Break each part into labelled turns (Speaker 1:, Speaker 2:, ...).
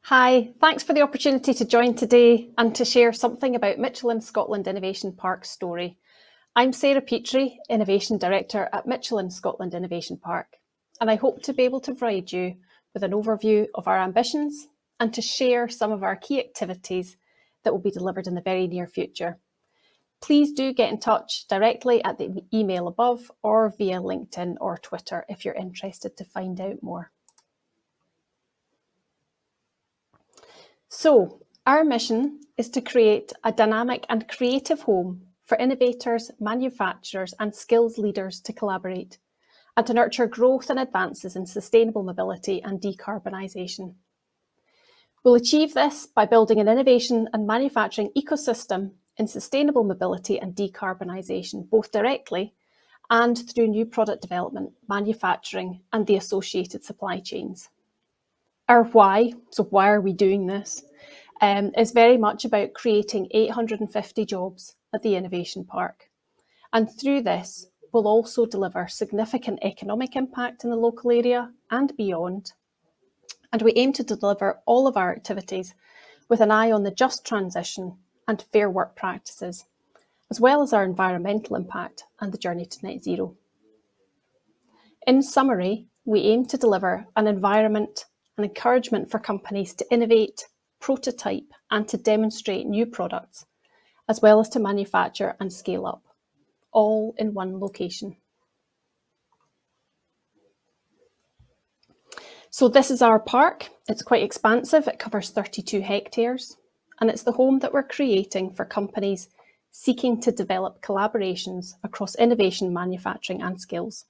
Speaker 1: Hi, thanks for the opportunity to join today and to share something about Michelin Scotland Innovation Parc's story. I'm Sarah Petrie, Innovation Director at Michelin Scotland Innovation Parc, and I hope to be able to provide you with an overview of our ambitions and to share some of our key activities that will be delivered in the very near future. Please do get in touch directly at the email above or via LinkedIn or Twitter if you're interested to find out more. So, our mission is to create a dynamic and creative home for innovators, manufacturers and skills leaders to collaborate and to nurture growth and advances in sustainable mobility and decarbonisation. We'll achieve this by building an innovation and manufacturing ecosystem in sustainable mobility and decarbonisation, both directly and through new product development, manufacturing and the associated supply chains. Our why, so why are we doing this, is very much about creating 850 jobs at the Innovation Parc. And through this, we'll also deliver significant economic impact in the local area and beyond. And we aim to deliver all of our activities with an eye on the just transition and fair work practices, as well as our environmental impact and the journey to net zero. In summary, we aim to deliver an environment and encouragement for companies to innovate, prototype and to demonstrate new products, as well as to manufacture and scale up, all in one location. So this is our park. It's quite expansive. It covers 32 hectares, and it's the home that we're creating for companies seeking to develop collaborations across innovation, manufacturing and skills.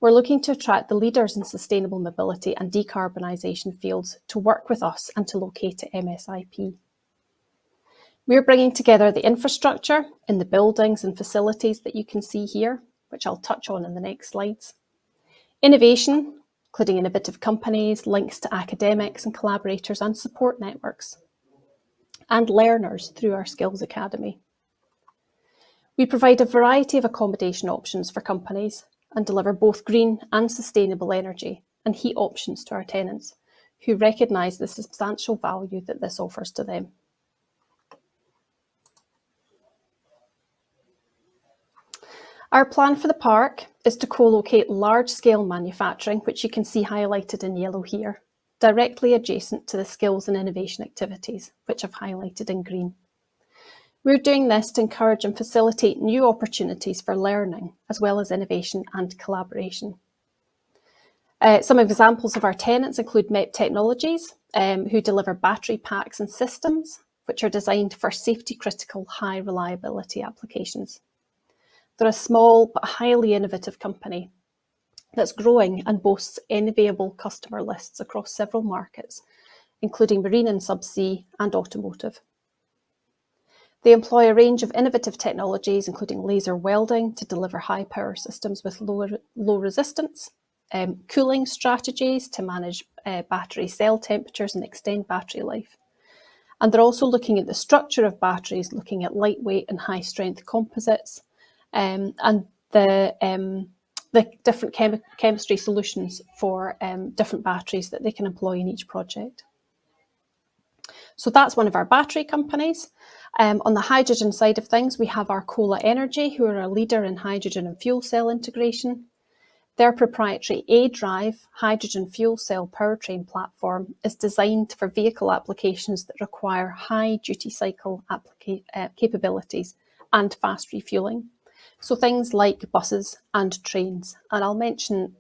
Speaker 1: We're looking to attract the leaders in sustainable mobility and decarbonisation fields to work with us and to locate at MSIP. We're bringing together the infrastructure in the buildings and facilities that you can see here, which I'll touch on in the next slides. Innovation, including innovative companies, links to academics and collaborators and support networks, and learners through our Skills Academy. We provide a variety of accommodation options for companies and deliver both green and sustainable energy and heat options to our tenants, who recognise the substantial value that this offers to them. Our plan for the park is to co-locate large-scale manufacturing, which you can see highlighted in yellow here, directly adjacent to the skills and innovation activities, which I've highlighted in green. We're doing this to encourage and facilitate new opportunities for learning, as well as innovation and collaboration. Some examples of our tenants include MEP Technologies, who deliver battery packs and systems, which are designed for safety-critical, high reliability applications. They're a small but highly innovative company that's growing and boasts enviable customer lists across several markets, including marine and subsea and automotive. They employ a range of innovative technologies, including laser welding to deliver high power systems with low resistance, cooling strategies to manage battery cell temperatures and extend battery life. And they're also looking at the structure of batteries, looking at lightweight and high strength composites, and the different chemistry solutions for different batteries that they can employ in each project. So that's one of our battery companies. On the hydrogen side of things, we have Arcola Energy, who are a leader in hydrogen and fuel cell integration. Their proprietary A-Drive hydrogen fuel cell powertrain platform is designed for vehicle applications that require high duty cycle capabilities and fast refueling. So things like buses and trains. And I'll mention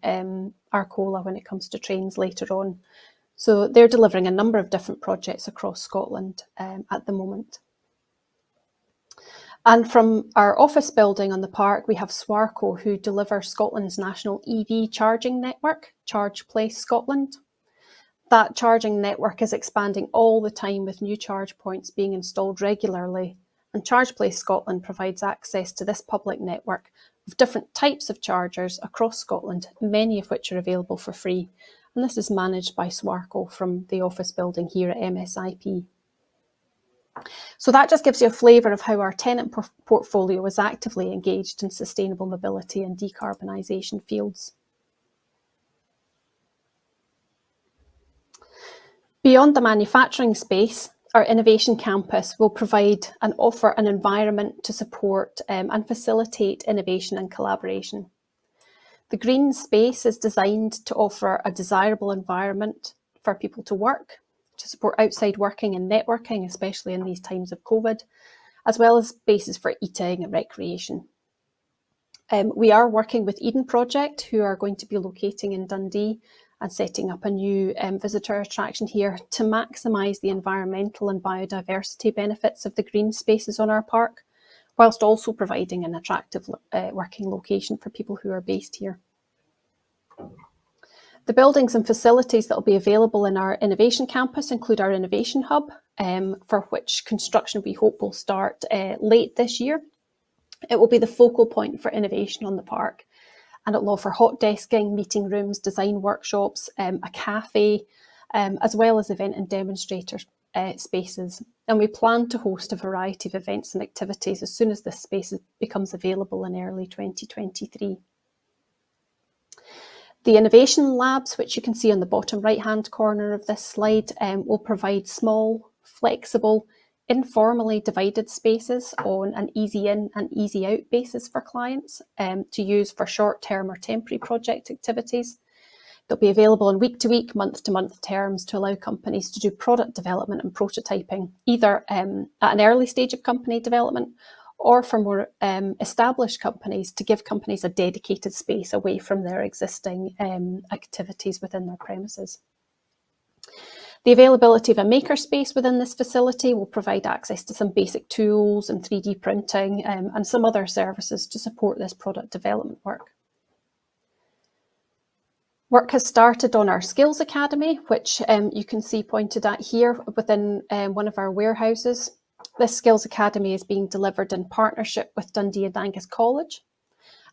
Speaker 1: Arcola when it comes to trains later on. So they're delivering a number of different projects across Scotland at the moment. And from our office building on the park, we have Swarco, who deliver Scotland's national EV charging network, Charge Place Scotland. That charging network is expanding all the time with new charge points being installed regularly. And Charge Place Scotland provides access to this public network of different types of chargers across Scotland, many of which are available for free. And this is managed by Swarco from the office building here at MSIP. So that just gives you a flavour of how our tenant portfolio is actively engaged in sustainable mobility and decarbonisation fields. Beyond the manufacturing space, our innovation campus will provide and offer an environment to support and facilitate innovation and collaboration. The green space is designed to offer a desirable environment for people to work, to support outside working and networking, especially in these times of COVID, as well as spaces for eating and recreation. We are working with Eden Project, who are going to be locating in Dundee and setting up a new visitor attraction here to maximise the environmental and biodiversity benefits of the green spaces on our park, whilst also providing an attractive working location for people who are based here. The buildings and facilities that will be available in our innovation campus include our innovation hub, for which construction we hope will start late this year. It will be the focal point for innovation on the park, and it will offer hot desking, meeting rooms, design workshops, a cafe, as well as event and demonstrator spaces. And we plan to host a variety of events and activities as soon as this space becomes available in early 2023. The innovation labs, which you can see on the bottom right-hand corner of this slide, will provide small, flexible, informally divided spaces on an easy in and easy out basis for clients to use for short-term or temporary project activities. They'll be available on week-to-week, month-to-month terms to allow companies to do product development and prototyping, either at an early stage of company development or for more established companies to give companies a dedicated space away from their existing activities within their premises. The availability of a makerspace within this facility will provide access to some basic tools and 3D printing and some other services to support this product development work. Work has started on our Skills Academy, which you can see pointed at here within one of our warehouses. This Skills Academy is being delivered in partnership with Dundee and Angus College.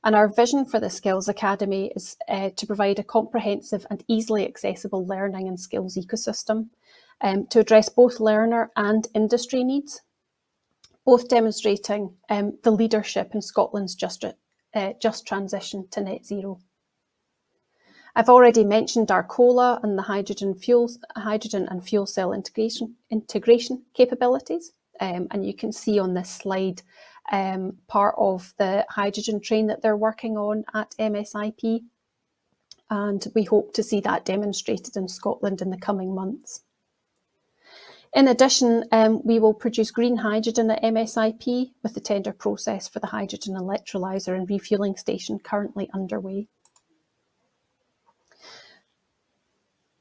Speaker 1: And our vision for the Skills Academy is to provide a comprehensive and easily accessible learning and skills ecosystem to address both learner and industry needs, both demonstrating the leadership in Scotland's just transition to net zero. I've already mentioned our COLA and the hydrogen and fuel cell integration capabilities, and you can see on this slide part of the hydrogen train that they're working on at MSIP, and we hope to see that demonstrated in Scotland in the coming months. In addition, we will produce green hydrogen at MSIP with the tender process for the hydrogen electrolyser and refuelling station currently underway.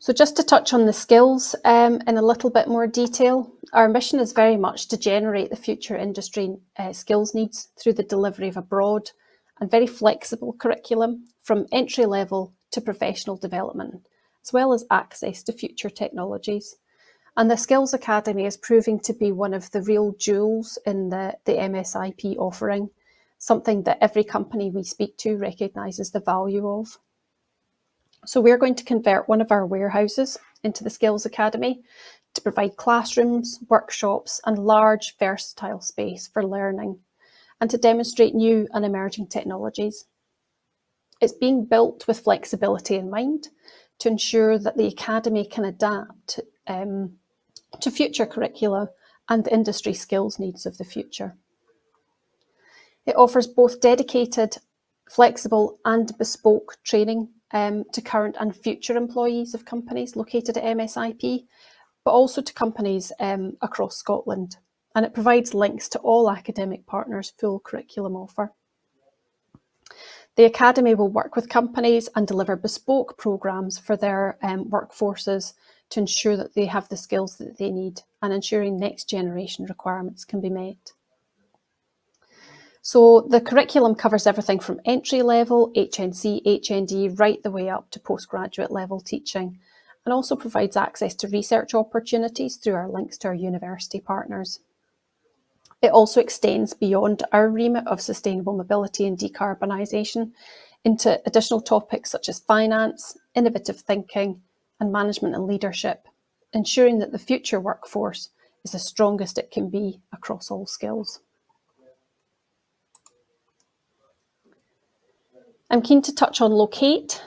Speaker 1: So just to touch on the skills in a little bit more detail, our mission is very much to generate the future industry skills needs through the delivery of a broad and very flexible curriculum from entry level to professional development, as well as access to future technologies. And the Skills Academy is proving to be one of the real jewels in the MSIP offering, something that every company we speak to recognises the value of. So we're going to convert one of our warehouses into the Skills Academy to provide classrooms, workshops and large versatile space for learning and to demonstrate new and emerging technologies. It's being built with flexibility in mind to ensure that the Academy can adapt to future curricula and the industry skills needs of the future. It offers both dedicated, flexible and bespoke training to current and future employees of companies located at MSIP, but also to companies across Scotland. And it provides links to all academic partners' full curriculum offer. The Academy will work with companies and deliver bespoke programmes for their workforces to ensure that they have the skills that they need and ensuring next generation requirements can be met. So the curriculum covers everything from entry level, HNC, HND, right the way up to postgraduate level teaching, and also provides access to research opportunities through our links to our university partners. It also extends beyond our remit of sustainable mobility and decarbonisation into additional topics such as finance, innovative thinking, and management and leadership, ensuring that the future workforce is the strongest it can be across all skills. I'm keen to touch on Locate,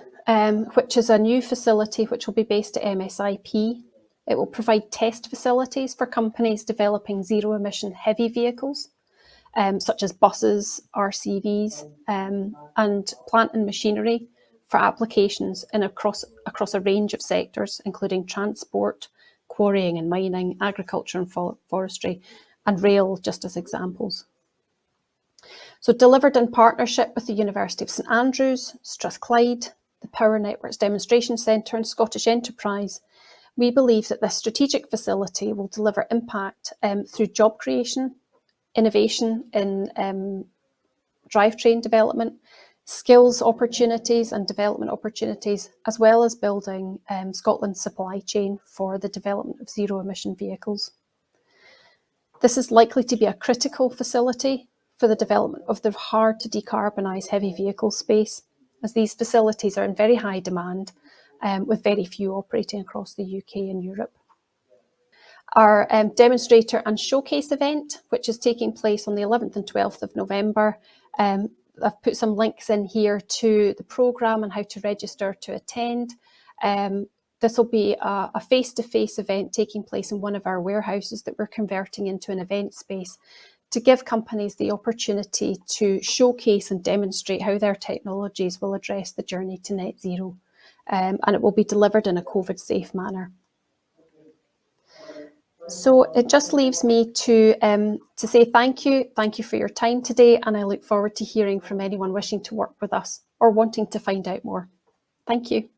Speaker 1: which is a new facility which will be based at MSIP. It will provide test facilities for companies developing zero-emission heavy vehicles, such as buses, RCVs, and plant and machinery for applications across a range of sectors, including transport, quarrying and mining, agriculture and forestry, and rail, just as examples. So delivered in partnership with the University of St Andrews, Strathclyde, the Power Networks Demonstration Centre and Scottish Enterprise, we believe that this strategic facility will deliver impact through job creation, innovation in drivetrain development, skills opportunities and development opportunities, as well as building Scotland's supply chain for the development of zero-emission vehicles. This is likely to be a critical facility for the development of the hard to decarbonise heavy vehicle space, as these facilities are in very high demand, with very few operating across the UK and Europe. Our demonstrator and showcase event, which is taking place on the 11th and 12th of November, I've put some links in here to the programme and how to register to attend. This will be a face-to-face event taking place in one of our warehouses that we're converting into an event space to give companies the opportunity to showcase and demonstrate how their technologies will address the journey to net zero. And it will be delivered in a COVID-safe manner. So it just leaves me to say thank you for your time today, and I look forward to hearing from anyone wishing to work with us or wanting to find out more. Thank you.